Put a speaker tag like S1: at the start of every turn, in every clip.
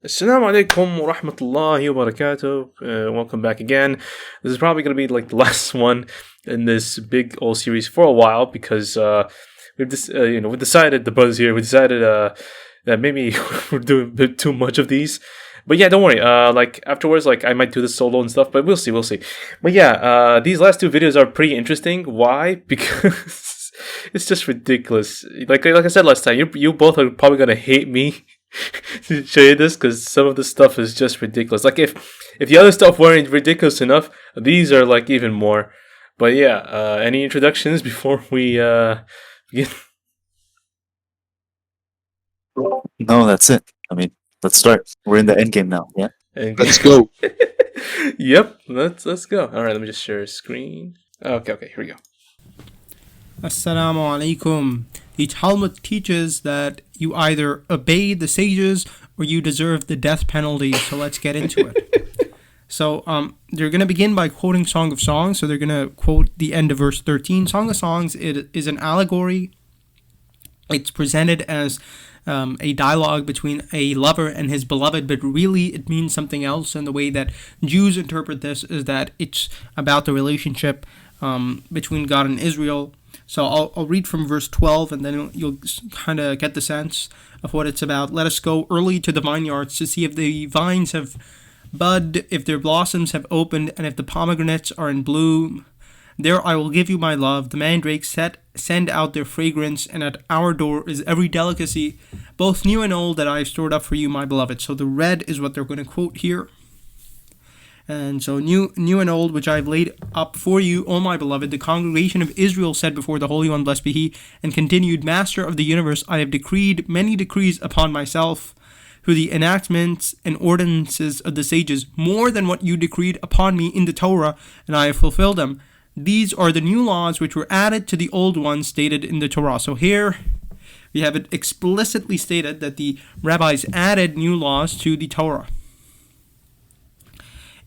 S1: Assalamu alaikum wa rahmatullahi wa barakatuh. Welcome back again. This is probably going to be like the last one in this big old series for a while because we decided, the brothers here, that maybe we're doing a bit too much of these. But yeah, don't worry. Like afterwards, like I might do this solo and stuff, but we'll see. But yeah, these last two videos are pretty interesting. Why? Because it's just ridiculous. Like I said last time, you both are probably gonna hate me to show you this because some of the stuff is just ridiculous. Like if the other stuff weren't ridiculous enough, these are like even more. But yeah, any introductions before we begin?
S2: No, that's it. I mean, let's start. We're in the end game now. Yeah.
S3: Let's go.
S1: Yep, let's go. All right, let me just share a screen. Okay, here we go.
S4: Assalamu alaikum. The Talmud teaches that you either obey the sages or you deserve the death penalty. So let's get into it. So they're going to begin by quoting Song of Songs. So they're going to quote the end of verse 13. Song of Songs, it is an allegory. It's presented as a dialogue between a lover and his beloved, but really it means something else. And the way that Jews interpret this is that it's about the relationship between God and Israel. So I'll read from verse 12, and then you'll kind of get the sense of what it's about. Let us go early to the vineyards to see if the vines have bud, if their blossoms have opened, and if the pomegranates are in bloom. There I will give you my love. The mandrakes send out their fragrance, and at our door is every delicacy, both new and old, that I have stored up for you, my beloved. So the red is what they're going to quote here. And so new and old, which I have laid up for you, O my beloved. The congregation of Israel said before the Holy One, blessed be He, and continued, Master of the universe, I have decreed many decrees upon myself through the enactments and ordinances of the sages, more than what you decreed upon me in the Torah, and I have fulfilled them. These are the new laws which were added to the old ones stated in the Torah. So here we have it explicitly stated that the rabbis added new laws to the Torah.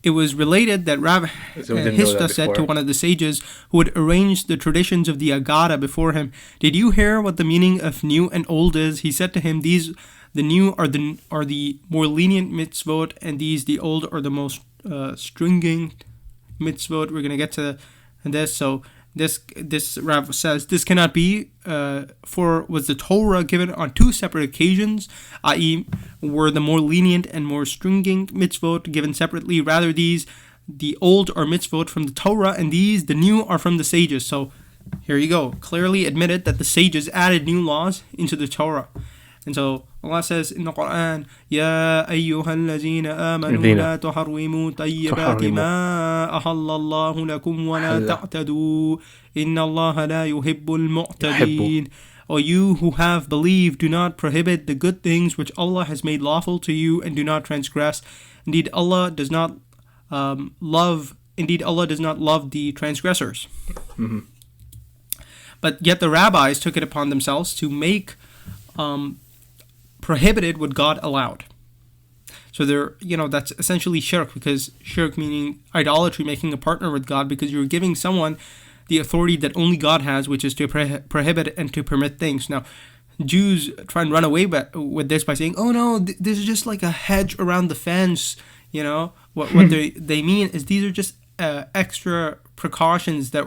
S4: It was related that Rabbi Hista said to one of the sages who had arranged the traditions of the Agada before him, "Did you hear what the meaning of new and old is?" He said to him, "These, the new, are the more lenient mitzvot, and these, the old, are the most stringent mitzvot." We're going to get to this. So this Rav says this cannot be, for was the Torah given on two separate occasions, i.e. were the more lenient and more stringent mitzvot given separately. Rather, these, the old, are mitzvot from the Torah, and these, the new, are from the sages. So here you go, clearly admitted that the sages added new laws into the Torah. And so Allah says in the Quran, Ya ayyuhallazina amanu la tuharrimu tayyibati ma ahallallahu lakum wa la ta'tadu inna Allah la yuhibbul mu'tadin. O you who have believed, do not prohibit the good things which Allah has made lawful to you, and do not transgress. Indeed, Allah does not love the transgressors.
S1: Mm-hmm.
S4: But yet the rabbis took it upon themselves to make prohibited what God allowed. So that's essentially shirk, because shirk meaning idolatry, making a partner with God, because you're giving someone the authority that only God has, which is to prohibit and to permit things. Now, Jews try and run away with this by saying, "Oh no, this is just like a hedge around the fence." What they mean is these are just extra precautions that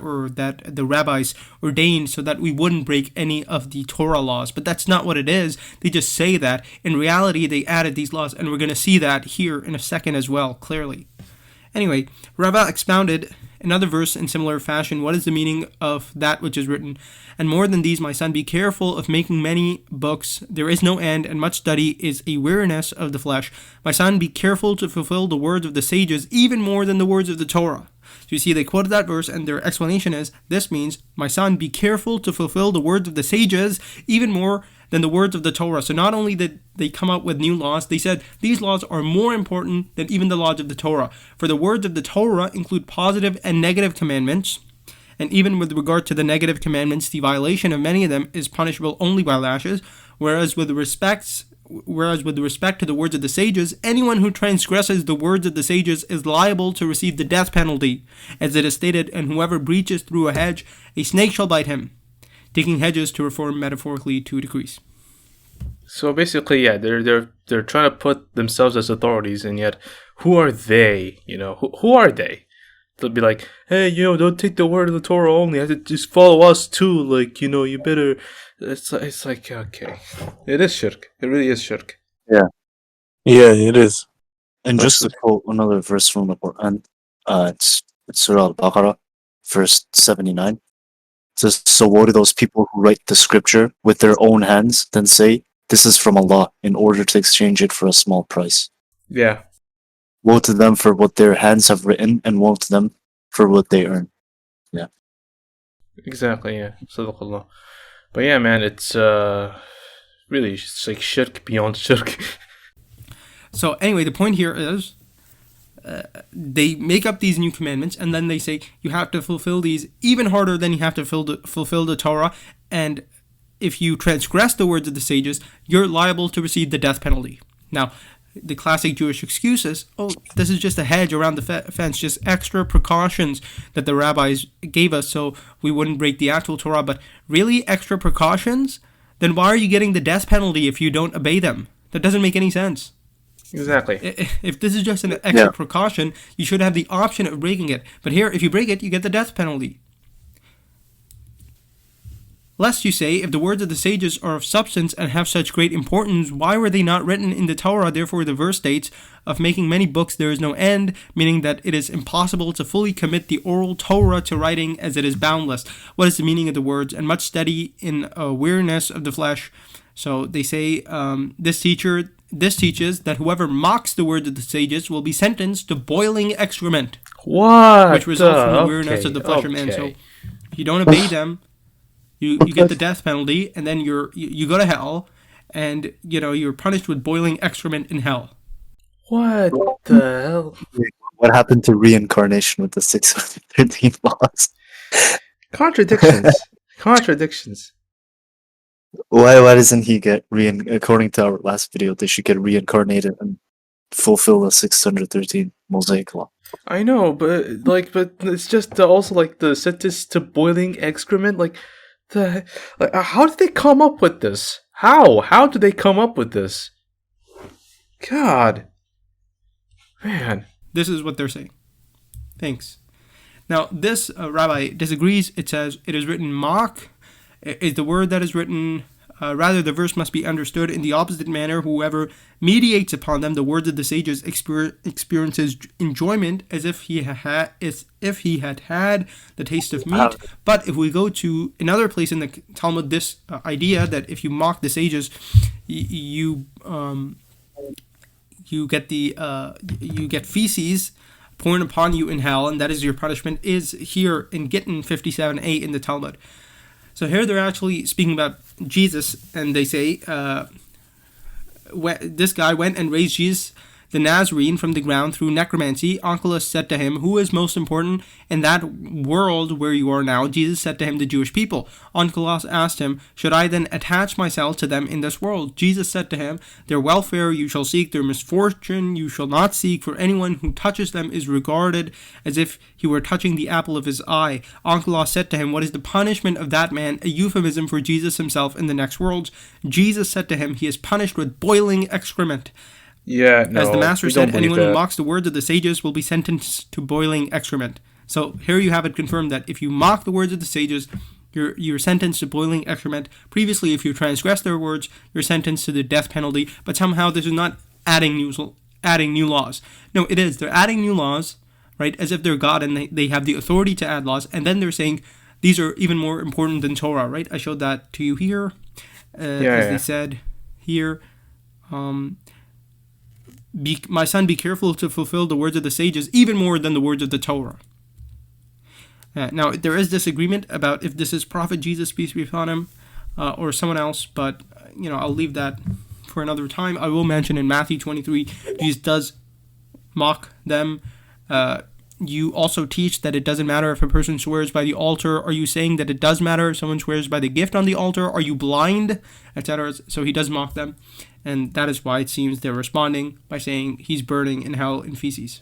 S4: the rabbis ordained so that we wouldn't break any of the Torah laws. But that's not what it is. They just say that. In reality, they added these laws, and we're going to see that here in a second as well, clearly. Anyway, Rava expounded another verse in similar fashion. What is the meaning of that which is written? And more than these, my son, be careful of making many books. There is no end, and much study is a weariness of the flesh. My son, be careful to fulfill the words of the sages, even more than the words of the Torah. So you see, they quoted that verse, and their explanation is, this means, my son, be careful to fulfill the words of the sages, even more than the words of the Torah. So not only did they come up with new laws, they said these laws are more important than even the laws of the Torah. For the words of the Torah include positive and negative commandments, and even with regard to the negative commandments, the violation of many of them is punishable only by lashes, whereas with respect to the words of the sages, anyone who transgresses the words of the sages is liable to receive the death penalty, as it is stated, and whoever breaches through a hedge, a snake shall bite him. Taking hedges to refer metaphorically to decrease.
S1: So basically, yeah, they're trying to put themselves as authorities, and yet, who are they? Who are they? They'll be like, hey, don't take the word of the Torah only. You have to just follow us too. Like, you better. It's like, okay, it is shirk. It really is shirk.
S3: Yeah, it is.
S2: And just to quote another verse from the Quran, it's Surah Al-Baqarah, verse 79. It says, so woe to those people who write the scripture with their own hands, then say, this is from Allah, in order to exchange it for a small price.
S1: Yeah.
S2: Woe to them for what their hands have written, and woe to them for what they earn. Yeah.
S1: Exactly, yeah. Sadaqallah. But yeah, man, it's really it's like shirk beyond shirk.
S4: So anyway, the point here is they make up these new commandments, and then they say you have to fulfill these even harder than you have to fulfill the Torah, and if you transgress the words of the sages, you're liable to receive the death penalty. Now, the classic Jewish excuse is, this is just a hedge around the fence, just extra precautions that the rabbis gave us so we wouldn't break the actual Torah. But really, extra precautions? Then why are you getting the death penalty if you don't obey them? That doesn't make any sense.
S1: Exactly.
S4: If this is just an extra precaution, you should have the option of breaking it. But here, if you break it, you get the death penalty. Lest you say, if the words of the sages are of substance and have such great importance, why were they not written in the Torah? Therefore, the verse states, of making many books there is no end, meaning that it is impossible to fully commit the oral Torah to writing as it is boundless. What is the meaning of the words? And much study in weariness of the flesh. So they say, this teaches that whoever mocks the words of the sages will be sentenced to boiling excrement.
S1: What?
S4: Which results from the weariness of the flesh of man. So if you don't obey them, you get the death penalty, and then you go to hell, and you're punished with boiling excrement in hell.
S1: What the hell?
S2: What happened to reincarnation with the 613 laws?
S1: Contradictions.
S2: Why doesn't he get according to our last video, they should get reincarnated and fulfill the 613 Mosaic law?
S1: I know, but it's just also like the sentence to boiling excrement. How did they come up with this? How did they come up with this? God, man,
S4: this is what they're saying. Thanks. Now, this rabbi disagrees. It says it is written mock is the word that is written. Rather, the verse must be understood in the opposite manner. Whoever mediates upon them the words of the sages experiences enjoyment as if he had had the taste of meat. But if we go to another place in the Talmud, this idea that if you mock the sages, you get feces poured upon you in hell, and that is your punishment, is here in Gittin 57a in the Talmud. So here they're actually speaking about Jesus, and they say, this guy went and raised Jesus the Nazarene from the ground through necromancy. Onkelos said to him, who is most important in that world where you are now? Jesus said to him, the Jewish people. Onkelos asked him, should I then attach myself to them in this world? Jesus said to him, their welfare you shall seek, their misfortune you shall not seek, for anyone who touches them is regarded as if he were touching the apple of his eye. Onkelos said to him, what is the punishment of that man? A euphemism for Jesus himself in the next worlds. Jesus said to him, he is punished with boiling excrement.
S1: Yeah, no,
S4: as the master said, anyone
S1: who
S4: mocks the words of the sages will be sentenced to boiling excrement. So here you have it confirmed that if you mock the words of the sages, you're sentenced to boiling excrement. Previously, if you transgress their words, you're sentenced to the death penalty. But somehow this is not adding new laws. No, it is. They're adding new laws, right? As if they're God and they have the authority to add laws. And then they're saying these are even more important than Torah, right? I showed that to you here. They said here, my son, be careful to fulfill the words of the sages even more than the words of the Torah. Now, there is disagreement about if this is Prophet Jesus, peace be upon him, or someone else, but, I'll leave that for another time. I will mention in Matthew 23, Jesus does mock them. You also teach that it doesn't matter if a person swears by the altar. Are you saying that it does matter if someone swears by the gift on the altar? Are you blind? Etc. So he does mock them. And that is why it seems they're responding by saying he's burning in hell in feces.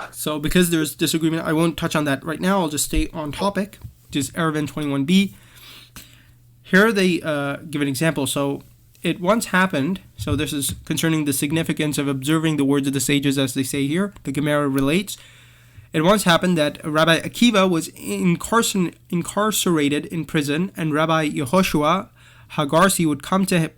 S4: So because there's disagreement, I won't touch on that right now. I'll just stay on topic, which is Eruvin 21b. Here they give an example. So it once happened, so this is concerning the significance of observing the words of the sages as they say here. The Gemara relates. It once happened that Rabbi Akiva was incarcerated in prison, and Rabbi Yehoshua Hagarsi would come to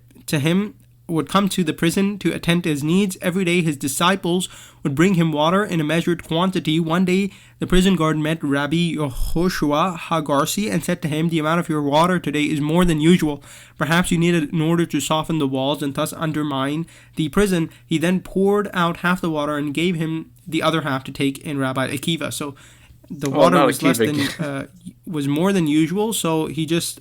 S4: the prison to attend to his needs. Every day his disciples would bring him water in a measured quantity. One day the prison guard met Rabbi Yehoshua Hagarsi and said to him, "The amount of your water today is more than usual. Perhaps you need it in order to soften the walls and thus undermine the prison." He then poured out half the water and gave him the other half to take in Rabbi Akiva. So the water was more than usual, so he just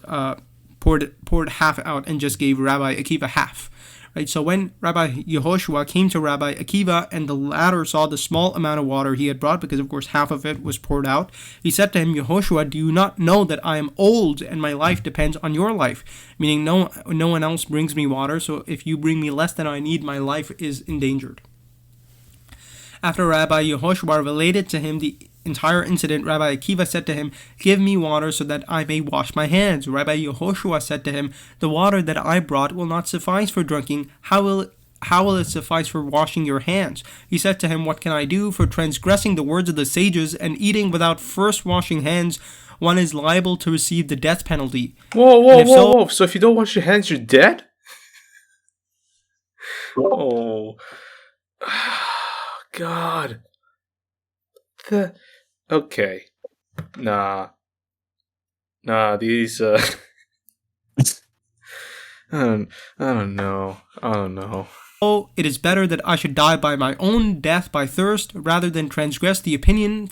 S4: poured half out and just gave Rabbi Akiva half. Right? So when Rabbi Yehoshua came to Rabbi Akiva and the latter saw the small amount of water he had brought, because of course half of it was poured out, he said to him, "Yehoshua, do you not know that I am old and my life depends on your life?" Meaning no one else brings me water, so if you bring me less than I need, my life is endangered. After Rabbi Yehoshua related to him the entire incident, Rabbi Akiva said to him, "Give me water so that I may wash my hands." Rabbi Yehoshua said to him, "The water that I brought will not suffice for drinking. How will it suffice for washing your hands?" He said to him, "What can I do? For transgressing the words of the sages and eating without first washing hands, one is liable to receive the death penalty."
S1: Whoa. So if you don't wash your hands, you're dead? Oh. God. Okay. Nah, these, I don't know.
S4: "Oh, it is better that I should die by my own death by thirst, rather than transgress the opinion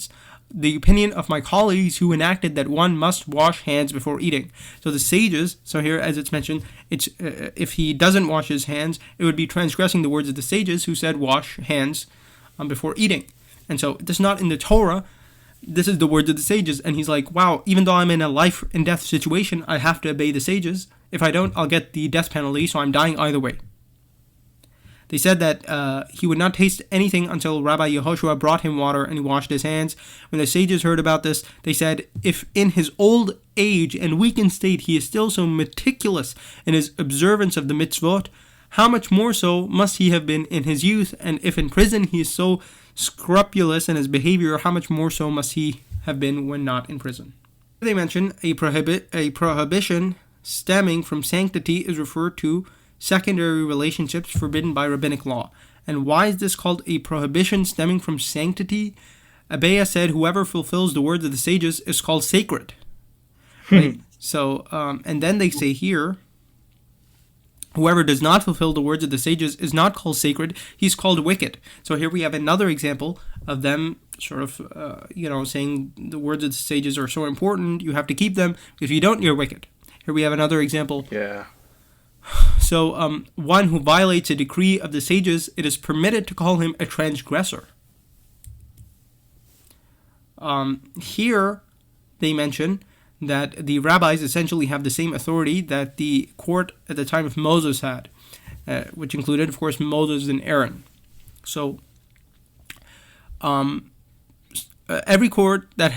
S4: of my colleagues who enacted that one must wash hands before eating." So the sages, so here as it's mentioned, it's if he doesn't wash his hands, it would be transgressing the words of the sages who said wash hands before eating. And so this is not in the Torah, this is the words of the sages. And he's like, wow, even though I'm in a life and death situation, I have to obey the sages. If I don't, I'll get the death penalty, so I'm dying either way. They said that he would not taste anything until Rabbi Yehoshua brought him water and he washed his hands. When the sages heard about this, they said, "If in his old age and weakened state he is still so meticulous in his observance of the mitzvot, how much more so must he have been in his youth? And if in prison he is so scrupulous in his behavior, how much more so must he have been when not in prison?" They mention a prohibition stemming from sanctity is referred to secondary relationships forbidden by rabbinic law. And why is this called a prohibition stemming from sanctity? Abeya said, "Whoever fulfills the words of the sages is called sacred." Right? So, and then they say here, whoever does not fulfill the words of the sages is not called sacred, he's called wicked. So here we have another example of them sort of, saying the words of the sages are so important, you have to keep them. If you don't, you're wicked. Here we have another example.
S1: Yeah.
S4: So one who violates a decree of the sages, it is permitted to call him a transgressor. Here they mention that the rabbis essentially have the same authority that the court at the time of Moses had, which included, of course, Moses and Aaron. So, every court that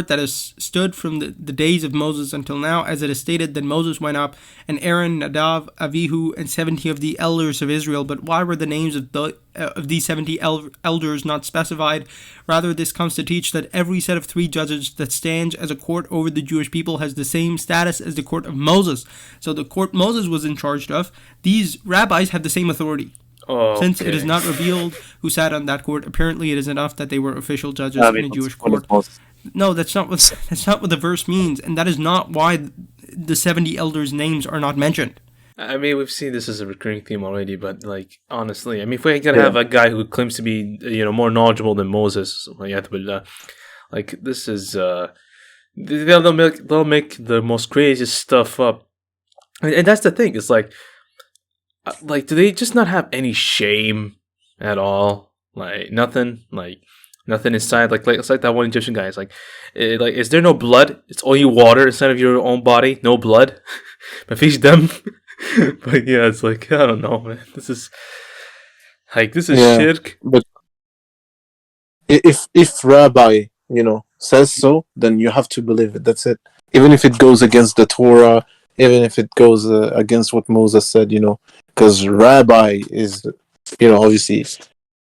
S4: has stood from the days of Moses until now, as it is stated that Moses went up, and Aaron, Nadav, Avihu, and 70 of the elders of Israel. But why were the names of these 70 elders not specified? Rather, this comes to teach that every set of 3 judges that stands as a court over the Jewish people has the same status as the court of Moses. So the court Moses was in charge of, these rabbis have the same authority.
S1: Oh,
S4: Since it is not revealed who sat on that court, apparently it is enough that they were official judges in a Jewish court. No, that's not what the verse means, and that is not why the 70 elders' names are not mentioned.
S1: I mean, we've seen this as a recurring theme already, but like honestly, I mean, if we're gonna have a guy who claims to be more knowledgeable than Moses, like this is they'll make the most craziest stuff up, and that's the thing. It's like do they just not have any shame at all? Like nothing, nothing inside. It's like that one Egyptian guy. It's like is there no blood? It's only water inside of your own body. No blood. But feed them. But yeah, it's like I don't know, man. This is shirk.
S3: But if rabbi says so, then you have to believe it. That's it. even if it goes against the Torah, even if it goes against what Moses said, because rabbi is, obviously,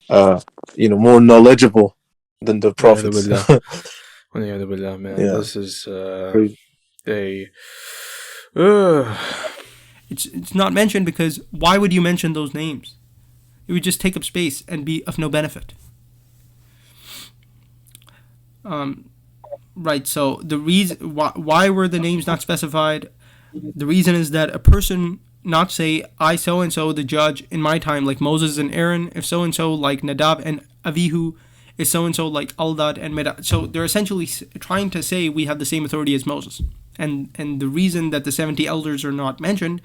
S3: more knowledgeable than the prophets.
S1: والعياذ بالله, man.
S3: Yeah.
S1: This is
S3: Crazy.
S4: It's not mentioned because why would you mention those names? It would just take up space and be of no benefit. Right, so the reason why were the names not specified? The reason is that a person not say, I so-and-so the judge in my time, like Moses and Aaron, if so-and-so like Nadab and Avihu, is so-and-so like Aldad and Medad. So they're essentially trying to say we have the same authority as Moses. And the reason that the 70 elders are not mentioned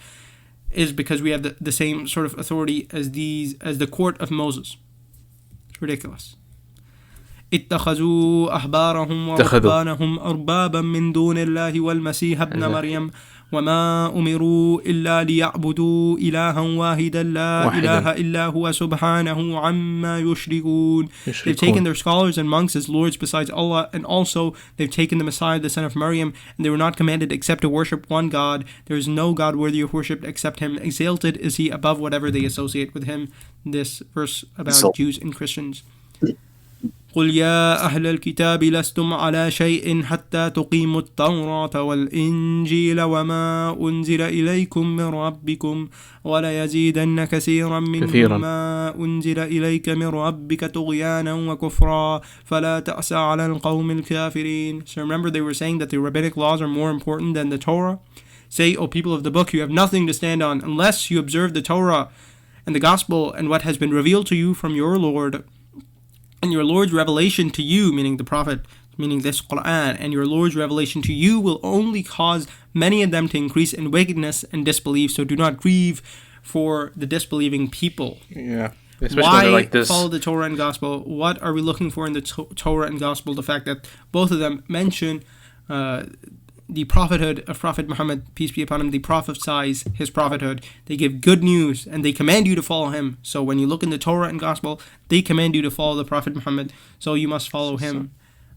S4: is because we have the same sort of authority as the court of Moses. It's ridiculous. اتخذوا أحبارهم ورهبانهم أربابا من دون الله والمسيح ابن مريم وما أمروا إلا ليعبدوا إلها واحدا لا إله إلا هو سبحانه عما يشركون. They've taken their scholars and monks as lords besides Allah, and also they've taken the Messiah, the son of Maryam, and they were not commanded except to worship one God. There is no God worthy of worship except Him. Exalted is He above whatever they associate with Him. This verse about Jews and Christians. قل يا أهل الكتاب لستم على شيء حتى تقيموا التوراة والإنجيل وما أنزل إليكم من ربكم ولا يزيدن كثيرا منهم ما أنزل إليك من ربك طغيانا وكفرا فلا تأس على القوم الكافرين. So remember, they were saying that the rabbinic laws are more important than the Torah. Say, O people of the book, you have nothing to stand on unless you observe the Torah and the Gospel and what has been revealed to you from your Lord. And your Lord's revelation to you, meaning the Prophet, meaning this Quran, and your Lord's revelation to you will only cause many of them to increase in wickedness and disbelief. So do not grieve for the disbelieving people.
S1: Yeah. Especially
S4: why
S1: like this.
S4: Follow the Torah and Gospel? What are we looking for in the Torah and Gospel? The fact that both of them mention the prophethood of Prophet Muhammad, peace be upon him. They prophesize his prophethood. They give good news and they command you to follow him. So when you look in the Torah and Gospel, they command you to follow the Prophet Muhammad. So you must follow him.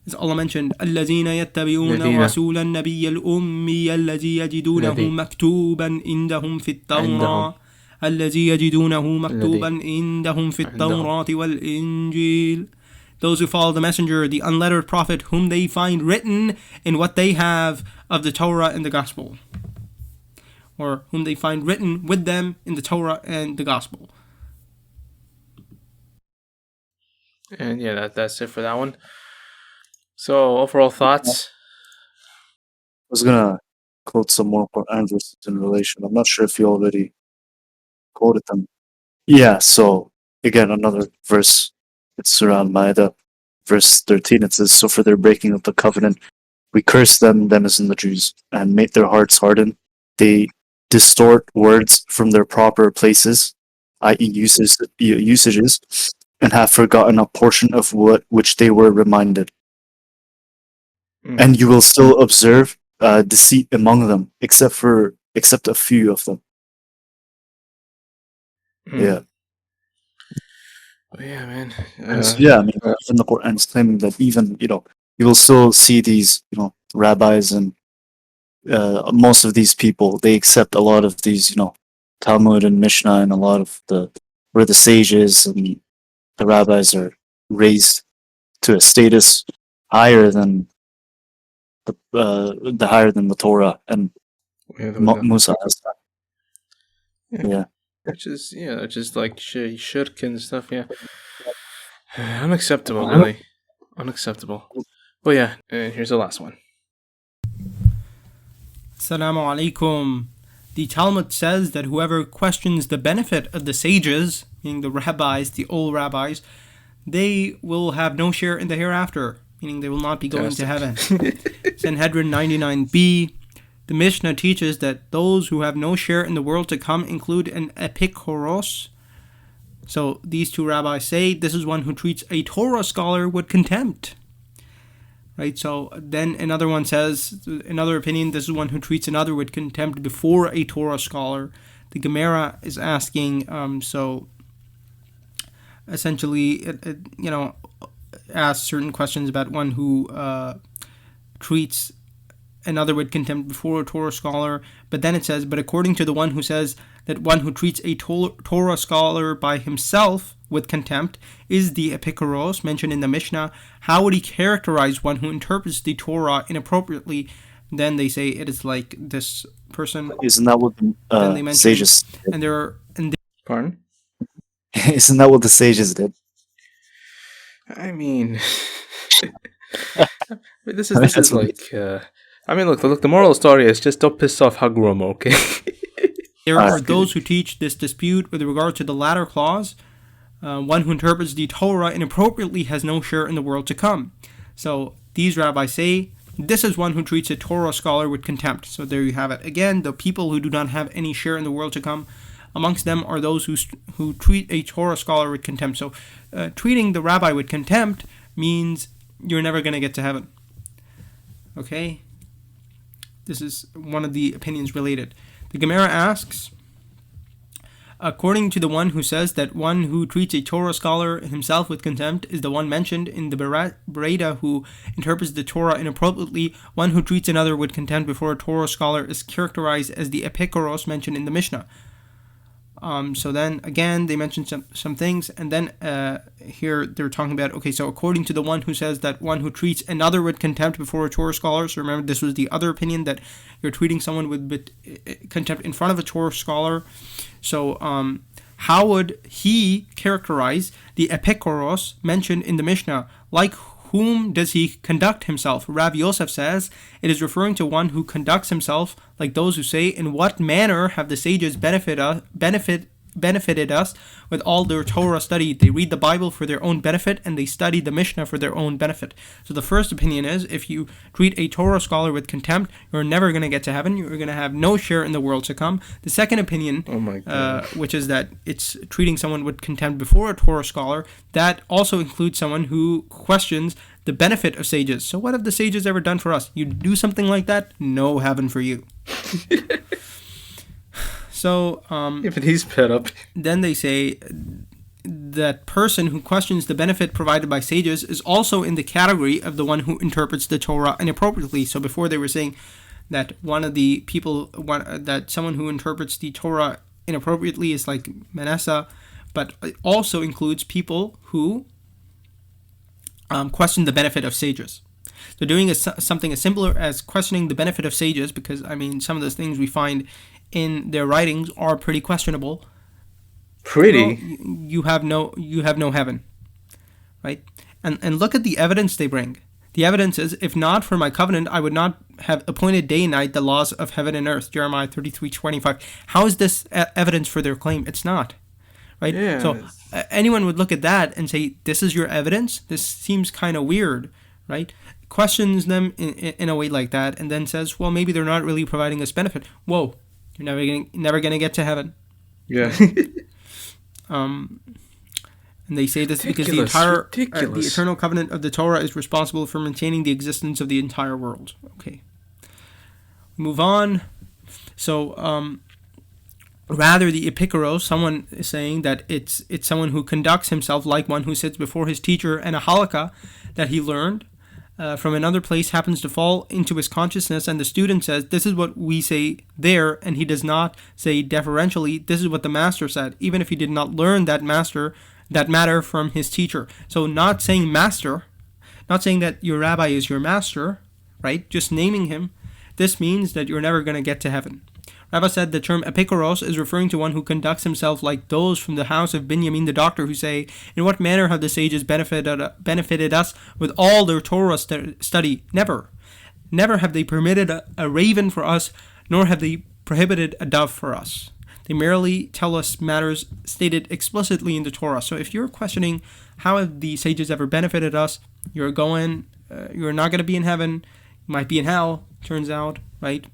S4: As Allah mentioned, الذين يتبعون رسول النبي الأمي الذي يجدونه مكتوبا عندهم في التوراة الذي يجدونه مكتوبا عندهم في التوراة والإنجيل. Those who follow the messenger, the unlettered prophet, whom they find written in what they have of the Torah and the Gospel. Or whom they find written with them in the Torah and the Gospel.
S1: And yeah, that's it for that one. So, overall thoughts?
S2: I was going to quote some more Quran verses in relation. I'm not sure if you already quoted them. Yeah, so again, another verse. It's Surah Al-Ma'idah, verse 13. It says, so for their breaking of the covenant, we curse them as in the Jews, and make their hearts harden. They distort words from their proper places, i.e. usages, and have forgotten a portion of which they were reminded. And you will still observe deceit among them, except a few of them. Yeah.
S1: Oh, yeah, man.
S2: Yeah, I mean, even the Quran is claiming that even, you will still see these, rabbis and most of these people, they accept a lot of these, Talmud and Mishnah, and a lot of where the sages and the rabbis are raised to a status higher than the Torah and Musa has that. Yeah.
S1: Which is like shirk and stuff, yeah. Unacceptable, really. Unacceptable. But yeah, and here's the last one.
S4: Assalamu alaikum. The Talmud says that whoever questions the benefit of the sages, meaning the rabbis, the old rabbis, they will have no share in the hereafter, meaning they will not be going to heaven. Sanhedrin 99b. The Mishnah teaches that those who have no share in the world to come include an epikoros. So these two rabbis say this is one who treats a Torah scholar with contempt. Right, so then another one says, another opinion, this is one who treats another with contempt before a Torah scholar. The Gemara is asking, so essentially, it asks certain questions about one who treats another with contempt before a Torah scholar. But then it says, but according to the one who says that one who treats a Torah scholar by himself with contempt is the epikuros mentioned in the Mishnah, how would he characterize one who interprets the Torah inappropriately? Then they say it is like this person.
S2: Isn't that what the
S4: Then they mention,
S2: sages did?
S4: and there are, and
S1: Pardon?
S2: Isn't that what the sages did?
S1: I mean, this is like. I mean, look. The moral story is just don't piss off Hagrum, okay?
S4: there are those who teach this dispute with regard to the latter clause. One who interprets the Torah inappropriately has no share in the world to come. So these rabbis say this is one who treats a Torah scholar with contempt. So there you have it. Again, the people who do not have any share in the world to come. Amongst them are those who treat a Torah scholar with contempt. So treating the rabbi with contempt means you're never going to get to heaven. Okay? This is one of the opinions related. The Gemara asks, according to the one who says that one who treats a Torah scholar himself with contempt is the one mentioned in the Bereda who interprets the Torah inappropriately, one who treats another with contempt before a Torah scholar is characterized as the epikuros mentioned in the Mishnah. So then again they mention some things, and then here they're talking about, okay, so according to the one who says that one who treats another with contempt before a Torah scholar, so remember this was the other opinion, that you're treating someone with contempt in front of a Torah scholar. So how would he characterize the epikuros mentioned in the Mishnah? Like whom does he conduct himself? Rav Yosef says it is referring to one who conducts himself like those who say, in what manner have the sages benefited us with all their Torah study? They read the Bible for their own benefit, and they study the Mishnah for their own benefit. So the first opinion is, if you treat a Torah scholar with contempt, you're never going to get to heaven. You're going to have no share in the world to come. The second opinion, which is that it's treating someone with contempt before a Torah scholar, that also includes someone who questions the benefit of sages. So what have the sages ever done for us? You do something like that, no heaven for you. So,
S1: if he's fed up.
S4: Then they say that person who questions the benefit provided by sages is also in the category of the one who interprets the Torah inappropriately. So before they were saying that one of the people, that someone who interprets the Torah inappropriately is like Manasseh, but it also includes people who question the benefit of sages. So doing something as simpler as questioning the benefit of sages, because I mean some of the things we find in their writings are pretty questionable.
S1: Pretty?
S4: Well, you have no heaven, right? And look at the evidence they bring. The evidence is, if not for my covenant, I would not have appointed day and night the laws of heaven and earth. Jeremiah 33:25. How is this evidence for their claim? It's not, right?
S1: Yeah.
S4: So anyone would look at that and say, this is your evidence? This seems kind of weird, right? Questions them in a way like that, and then says, well, maybe they're not really providing us benefit. Whoa, you're never gonna get to heaven.
S1: Yeah.
S4: And they say this because the eternal covenant of the Torah is responsible for maintaining the existence of the entire world. Okay. Move on. So, rather, the epikuros, someone is saying that it's someone who conducts himself like one who sits before his teacher, and a halakha that he learned from another place happens to fall into his consciousness, and the student says, this is what we say there, and he does not say deferentially, this is what the master said, even if he did not learn that matter from his teacher. So not saying master, not saying that your rabbi is your master, right? Just naming him. This means that you're never going to get to heaven. Rabbi said the term epikuros is referring to one who conducts himself like those from the house of Binyamin the doctor who say, in what manner have the sages benefited us with all their Torah study? Never. Never have they permitted a raven for us, nor have they prohibited a dove for us. They merely tell us matters stated explicitly in the Torah. So if you're questioning how have the sages ever benefited us, you're not going to be in heaven, you might be in hell, turns out, right?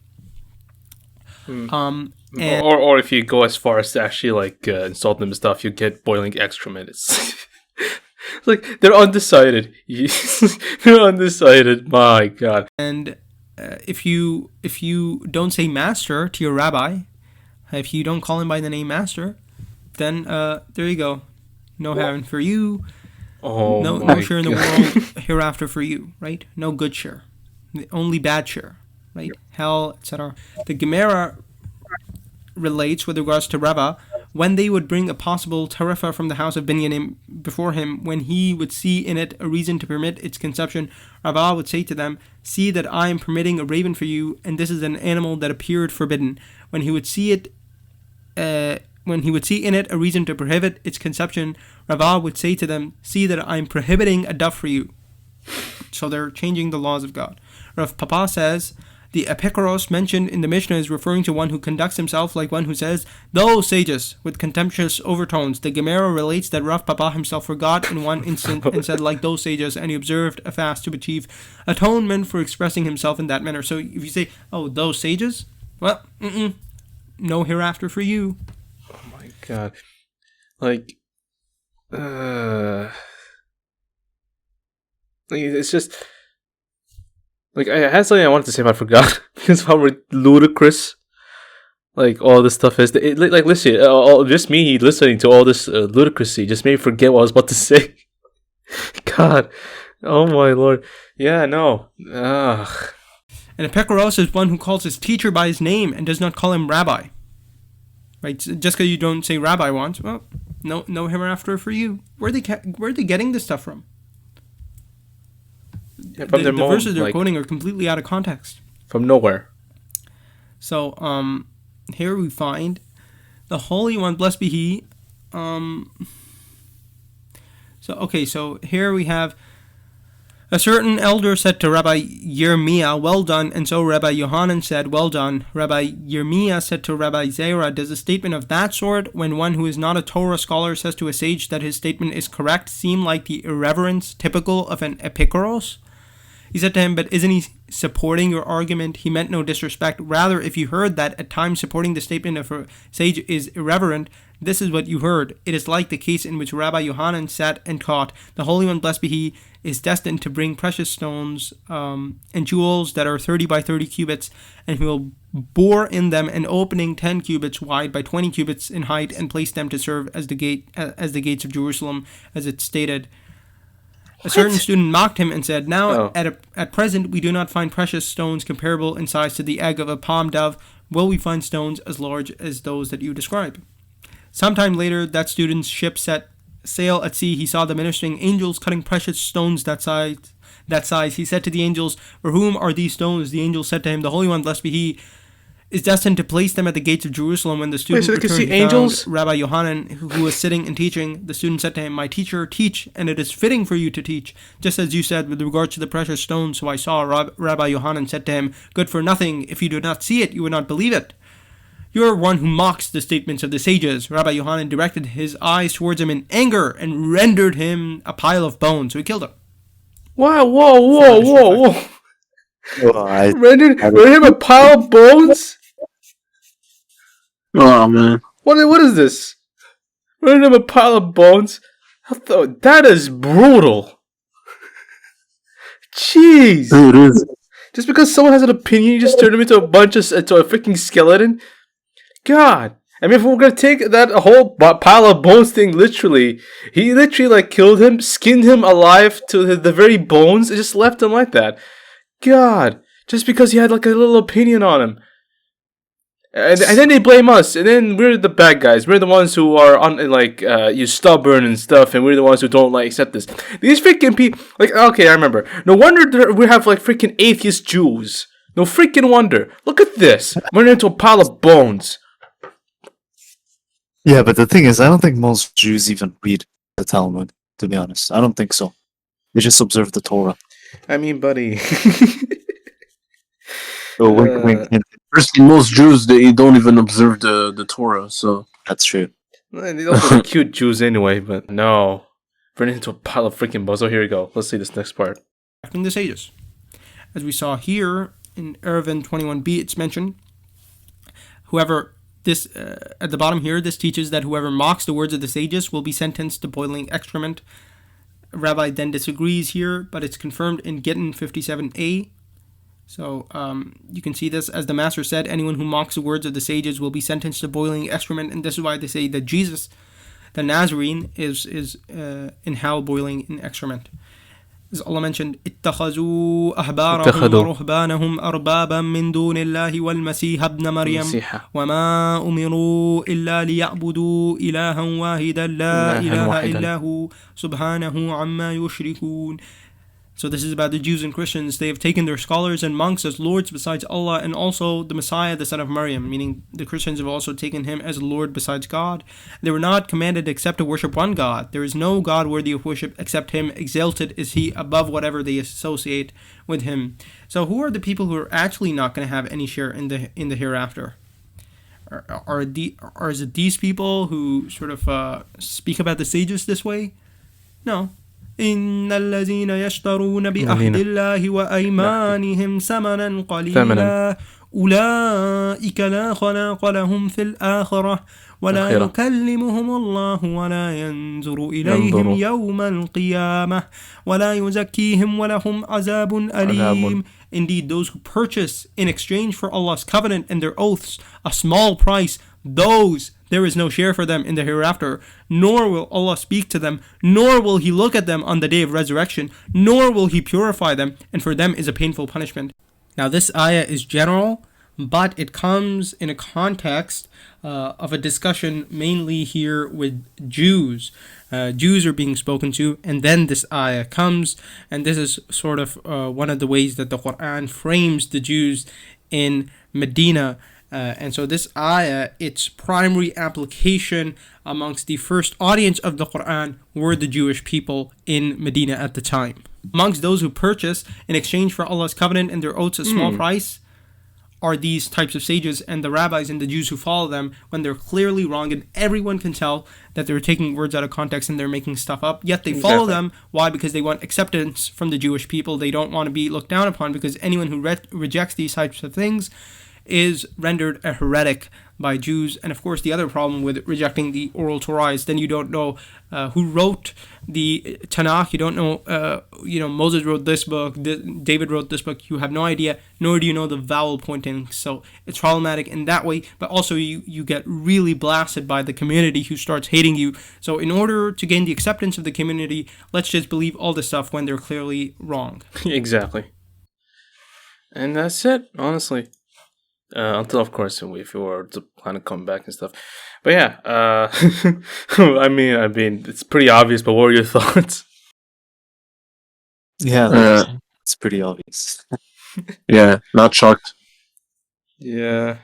S1: Or if you go as far as to actually insult them and stuff, you get boiling excrement. It's like they're undecided. They're undecided. My God.
S4: And if you don't say master to your rabbi, if you don't call him by the name master, then there you go. No heaven for you. No share in the world hereafter for you, right? No good share. Only bad share. right? Hell, etc. The Gemara relates with regards to Rava, when they would bring a possible tarifa from the house of Binyamin before him, when he would see in it a reason to permit its conception, Rava would say to them, "See that I am permitting a raven for you, and this is an animal that appeared forbidden." When he would see in it a reason to prohibit its conception, Rava would say to them, "See that I am prohibiting a dove for you." So they're changing the laws of God. Rav Papa says, the epikuros mentioned in the Mishnah is referring to one who conducts himself like one who says, "Those sages," with contemptuous overtones. The Gemara relates that Rav Papa himself forgot in one instant and said, "Like those sages," and he observed a fast to achieve atonement for expressing himself in that manner. So if you say, "Oh, those sages," well, no hereafter for you.
S1: Oh my god. Like, it's just... Like, I had something I wanted to say, but I forgot. Because of how ludicrous, like, all this stuff is. Like, listen, just me listening to all this ludicrousy just made me forget what I was about to say. God. Oh my lord. Yeah, no. Ugh.
S4: And a epikuros is one who calls his teacher by his name and does not call him rabbi. Right? Just because you don't say rabbi once, well, no hereafter for you. Where are they getting this stuff from?
S1: Yeah, from
S4: the
S1: their
S4: verses they're quoting are completely out of context.
S1: From nowhere.
S4: So, here we find the Holy One, blessed be He. So here we have a certain elder said to Rabbi Yirmiyah, "Well done." And so Rabbi Yohanan said, "Well done." Rabbi Yirmiyah said to Rabbi Zera, "Does a statement of that sort, when one who is not a Torah scholar says to a sage that his statement is correct, seem like the irreverence typical of an epikuros?" He said to him, "But isn't he supporting your argument?" He meant no disrespect. Rather, if you heard that at times supporting the statement of a sage is irreverent, this is what you heard. It is like the case in which Rabbi Yohanan sat and taught. The Holy One, blessed be He, is destined to bring precious stones and jewels that are 30 by 30 cubits, and he will bore in them an opening 10 cubits wide by 20 cubits in height, and place them to serve as the gates of Jerusalem, as it's stated. A certain student mocked him and said, "Now, at present, we do not find precious stones comparable in size to the egg of a palm dove. Will we find stones as large as those that you describe?" Sometime later, that student's ship set sail at sea. He saw the ministering angels cutting precious stones that size. He said to the angels, "For whom are these stones?" The angels said to him, "The Holy One, blessed be He, is destined to place them at the gates of Jerusalem." When the student returned, he found Rabbi Yohanan, who was sitting and teaching. The student said to him, "My teacher, teach, and it is fitting for you to teach. Just as you said with regard to the precious stones." So I saw Rabbi Yohanan said to him, "Good for nothing. If you do not see it, you would not believe it. You are one who mocks the statements of the sages." Rabbi Yohanan directed his eyes towards him in anger and rendered him a pile of bones. So he killed him.
S1: Wow, whoa. Rendered him a pile of bones?
S3: Oh man.
S1: What is this? Rendered him a pile of bones? That is brutal. Jeez.
S3: It is.
S1: Just because someone has an opinion, you just turn him into a freaking skeleton? God. I mean, if we're gonna take that whole pile of bones thing literally, he literally killed him, skinned him alive to the very bones, and just left him like that. God. Just because he had a little opinion on him. And then they blame us, and then we're the bad guys. We're the ones who are you stubborn and stuff, and we're the ones who don't accept this. These freaking people, okay, I remember. No wonder we have freaking atheist Jews. No freaking wonder. Look at this. We're into a pile of bones.
S2: Yeah, but the thing is, I don't think most Jews even read the Talmud, to be honest. I don't think so. They just observe the Torah.
S1: I mean, buddy.
S2: So wink.
S3: Firstly, most Jews, they don't even observe the Torah, so
S2: That's true.
S1: They also are cute Jews anyway, but no. Run into a pile of freaking bones. Oh, here we go. Let's see this next part.
S4: In the sages. As we saw here in Eruvin 21b, it's mentioned, at the bottom here, this teaches that whoever mocks the words of the sages will be sentenced to boiling excrement. Rabbi then disagrees here, but it's confirmed in Gittin 57a. So you can see this, as the Master said, anyone who mocks the words of the sages will be sentenced to boiling excrement, and this is why they say that Jesus, the Nazarene, is in hell boiling in excrement. As Allah mentioned, اتخذوا أحبارهم
S1: اتخذوا.
S4: ورهبانهم أربابا من دون الله والمسيح ابن مريم
S1: المسيح.
S4: وما أمروا إلا ليعبدوا إلها واحدا لا
S1: إلها
S4: إله
S1: واحدا.
S4: إلا هو سبحانه عما يشركون. So this is about the Jews and Christians. They have taken their scholars and monks as lords besides Allah, and also the Messiah, the son of Maryam, meaning the Christians have also taken him as Lord besides God. They were not commanded except to worship one God. There is no God worthy of worship except him. Exalted is he above whatever they associate with him. So who are the people who are actually not going to have any share in the hereafter? Is it these people who sort of speak about the sages this way? No. إن الذين يشترون بعهد الله وأيمانهم ثمنا قليلا أولئك لا خلاق لهم في الآخرة ولا يكلمهم الله ولا ينظر إليهم يوم القيامة ولا يزكيهم ولهم عذاب أليم. Indeed, those who purchase in exchange for Allah's covenant and their oaths a small price, those there is no share for them in the hereafter, nor will Allah speak to them, nor will He look at them on the day of resurrection, nor will He purify them, and for them is a painful punishment. Now this ayah is general, but it comes in a context of a discussion mainly here with Jews. Jews are being spoken to, and then this ayah comes, and this is sort of one of the ways that the Quran frames the Jews in Medina. And so this ayah, its primary application amongst the first audience of the Quran were the Jewish people in Medina at the time. Amongst those who purchase in exchange for Allah's covenant and their oaths a small price are these types of sages and the rabbis and the Jews who follow them when they're clearly wrong, and everyone can tell that they're taking words out of context and they're making stuff up, yet they follow them. Why? Because they want acceptance from the Jewish people. They don't want to be looked down upon, because anyone who rejects these types of things is rendered a heretic by Jews. And of course, the other problem with rejecting the oral Torah is then you don't know who wrote the Tanakh. You don't know, Moses wrote this book, David wrote this book. You have no idea, nor do you know the vowel pointing. So it's problematic in that way. But also, you get really blasted by the community who starts hating you. So in order to gain the acceptance of the community, let's just believe all this stuff when they're clearly wrong.
S1: Exactly. And that's it, honestly. Until, of course, if you were to plan to come back and stuff. But yeah, I mean, it's pretty obvious, but what are your thoughts?
S2: Yeah, it's pretty obvious.
S3: Yeah, not shocked.
S1: Yeah.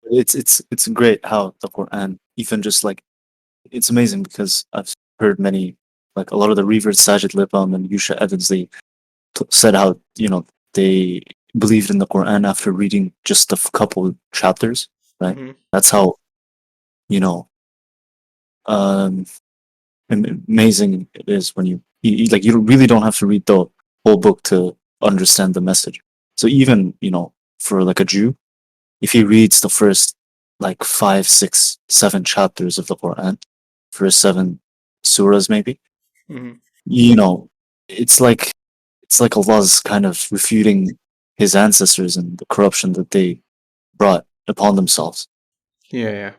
S2: It's great how the Quran, even just like, it's amazing because I've heard many, like a lot of the reverts, Sajid Lipam and Yusha Evans, they said how, they believed in the Quran after reading just a couple chapters, right?
S1: Mm-hmm.
S2: That's how, amazing it is when you really don't have to read the whole book to understand the message. So even, for like a Jew, if he reads the first like 5, 6, 7 chapters of the Quran, first 7 surahs maybe, it's like Allah's kind of refuting his ancestors and the corruption that they brought upon themselves.
S1: Yeah.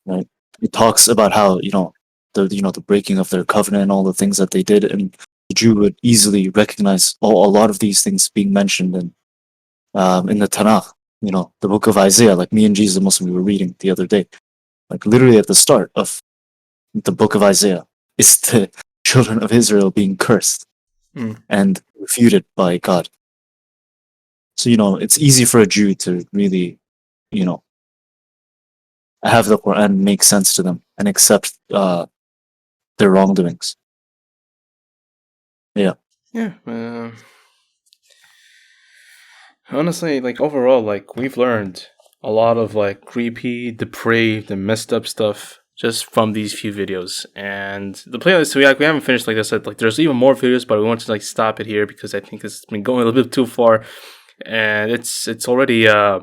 S2: Right. It talks about how the breaking of their covenant and all the things that they did, and the Jew would easily recognize a lot of these things being mentioned in the Tanakh. The book of Isaiah, like me and Jesus the Muslim we were reading the other day, like literally at the start of the book of Isaiah is the children of Israel being cursed and refuted by God. So, it's easy for a Jew to really, have the Quran make sense to them and accept their wrongdoings. Yeah.
S1: Yeah. Honestly, like overall, like we've learned a lot of like creepy, depraved, and messed up stuff just from these few videos. And the playlist, we haven't finished, like I said, like there's even more videos, but we want to like stop it here because I think it's been going a little bit too far. And it's already I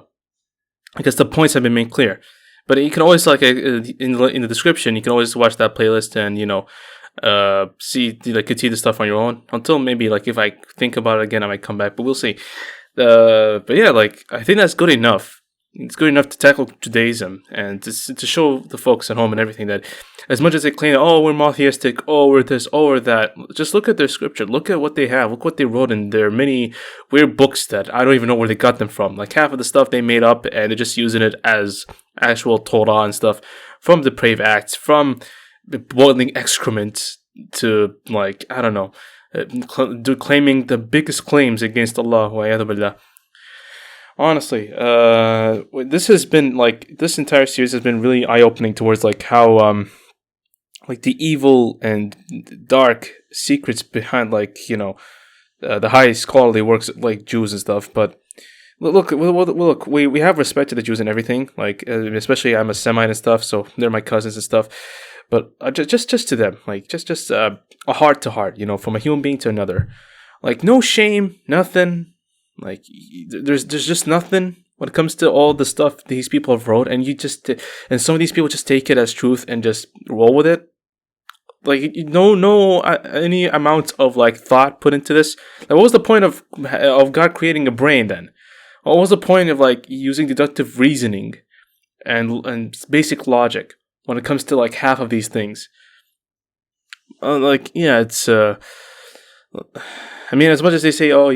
S1: guess the points have been made clear, but you can always like in the description you can always watch that playlist and see like continue the stuff on your own until maybe like if I think about it again I might come back, but we'll see. But yeah, like I think that's good enough. it's good enough to tackle Judaism and to show the folks at home and everything that as much as they claim, oh, we're monotheistic, oh, we're this, oh, we're that, just look at their scripture, look at what they have, look what they wrote in their many weird books that I don't even know where they got them from. Like half of the stuff they made up and they're just using it as actual Torah and stuff from depraved acts, from boiling excrement to, like, I don't know, claiming the biggest claims against Allah. Honestly, this has been like this entire series has been really eye-opening towards like how like the evil and dark secrets behind like the highest quality works like Jews and stuff. But look, we have respect to the Jews and everything. Like especially I'm a Semite and stuff, so they're my cousins and stuff. But just to them, like just a heart to heart, from a human being to another, like no shame, nothing. Like there's just nothing when it comes to all the stuff these people have wrote, and some of these people just take it as truth and just roll with it. Like no any amount of like thought put into this. Like what was the point of God creating a brain then? What was the point of like using deductive reasoning and basic logic when it comes to like half of these things? It's I mean, as much as they say, oh,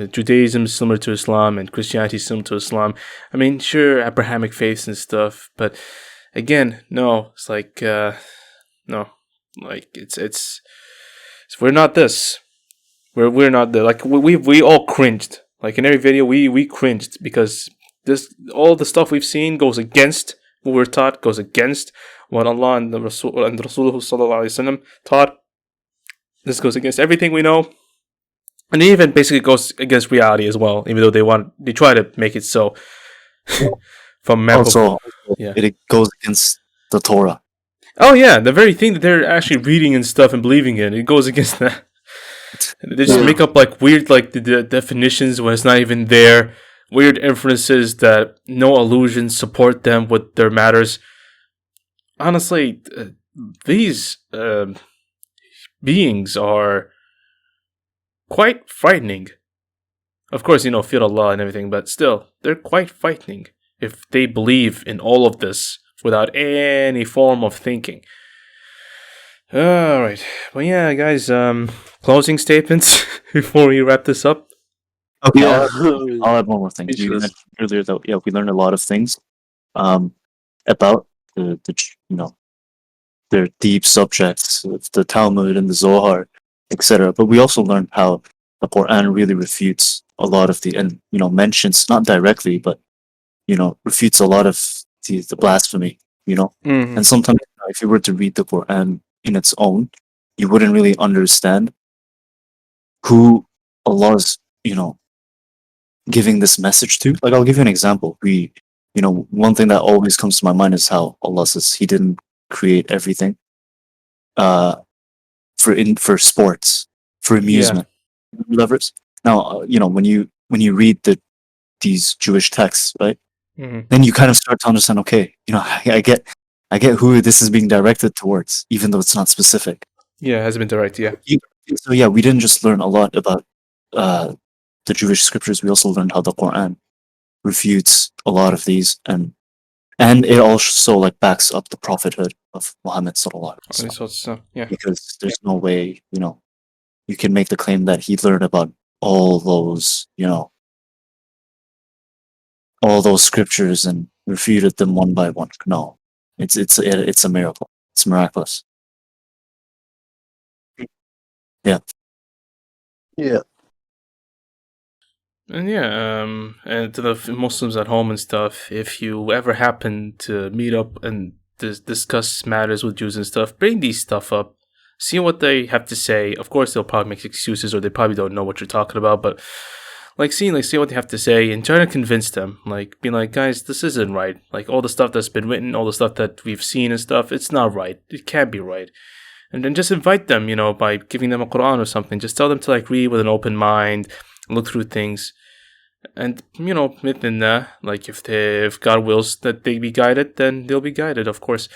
S1: Judaism is similar to Islam and Christianity is similar to Islam. I mean, sure, Abrahamic faiths and stuff, but again, no, it's like, no, like it's we're not this, we're not the like we all cringed. Like in every video, we cringed because all the stuff we've seen goes against what we're taught, goes against what Allah and the Rasul and Rasulullah Sallallahu Alaihi Wasallam taught. This goes against everything we know. And it even basically goes against reality as well, even though they try to make it so. From
S2: also, it goes against the Torah.
S1: Oh yeah, the very thing that they're actually reading and stuff and believing in, it goes against that. They just make up like weird like the definitions when it's not even there. Weird inferences that no allusions support them with their matters. Honestly, these beings are quite frightening. Of course, fear Allah and everything, but still, they're quite frightening if they believe in all of this without any form of thinking. Alright. Well, yeah, guys, closing statements before we wrap this up.
S2: Okay, I'll add one more thing. You mentioned earlier that, we learned a lot of things about the their deep subjects, the Talmud and the Zohar, etc. But we also learned how the Quran really refutes a lot of mentions, not directly, but, refutes a lot of the blasphemy,
S1: Mm-hmm.
S2: And sometimes if you were to read the Quran in its own, you wouldn't really understand who Allah's, giving this message to. Like, I'll give you an example. One thing that always comes to my mind is how Allah says He didn't create everything for sports, for amusement, lovers. Now, when you read these Jewish texts, right?
S1: Mm-hmm.
S2: Then you kind of start to understand. Okay, I get who this is being directed towards, even though it's not specific.
S1: Yeah, it hasn't been direct. Yeah.
S2: So yeah, we didn't just learn a lot about the Jewish scriptures. We also learned how the Quran refutes a lot of these, and it also like backs up the prophethood of Muhammad sallallahu alaihi wasallam.
S1: Yeah.
S2: Because there's no way, you can make the claim that he learned about all those, all those scriptures and refuted them one by one. No, it's a miracle. It's miraculous. Yeah.
S1: And and to the Muslims at home and stuff, if you ever happen to meet up and discuss matters with Jews and stuff, bring these stuff up, see what they have to say. Of course, they'll probably make excuses or they probably don't know what you're talking about, but see what they have to say and try to convince them. Like, being like, guys, this isn't right. Like, all the stuff that's been written, all the stuff that we've seen and stuff, it's not right. It can't be right. And then just invite them, by giving them a Quran or something. Just tell them to like read with an open mind, look through things. And, like if God wills that they be guided, then they'll be guided, of course.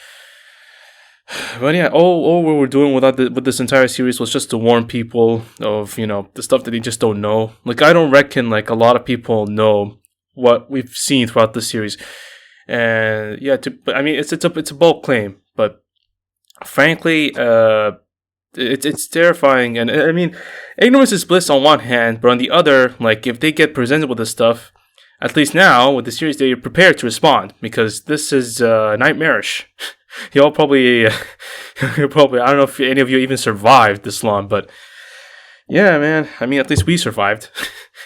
S1: But yeah, all we were doing with this entire series was just to warn people of, the stuff that they just don't know. Like, I don't reckon, like, a lot of people know what we've seen throughout the series. And yeah, I mean, it's a bold claim, but frankly, it's terrifying. And I mean, ignorance is bliss on one hand, but on the other, like if they get presented with this stuff, at least now with the series, they're prepared to respond because this is nightmarish. Y'all probably, I don't know if any of you even survived this long, but yeah, man. I mean, at least we survived,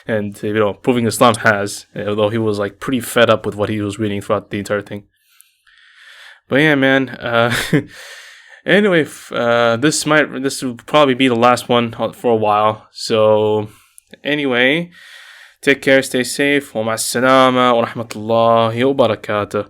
S1: and proving Islam has, although he was like pretty fed up with what he was reading throughout the entire thing. But yeah, man. Anyway, this will probably be the last one for a while. So anyway, take care, stay safe. Wa ma'as salama wa rahmatullahi wa barakatuh.